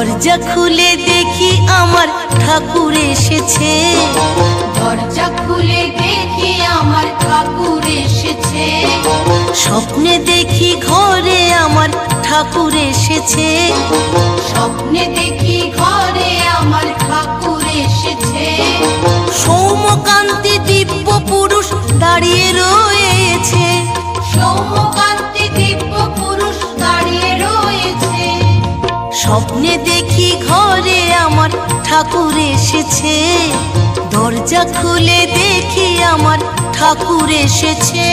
দরজা খুলে দেখি আমার ঠাকুর এসেছে, দরজা খুলে দেখি আমার ঠাকুর এসেছে। স্বপ্নে দেখি ঘরে আমার ঠাকুর এসেছে, স্বপ্নে দেখি ঘরে আমার ঠাকুর এসেছে। সৌম্যকান্তি দিব্য পুরুষ দাঁড়িয়ে রয়েছে, সৌম্যকান্তি দিব্য পুরুষ দাঁড়িয়ে রয়েছে। স্বপ্নে দেখি ঘরে আমার ঠাকুর এসেছে, দরজা খুলে দেখি আমার ঠাকুর এসেছে।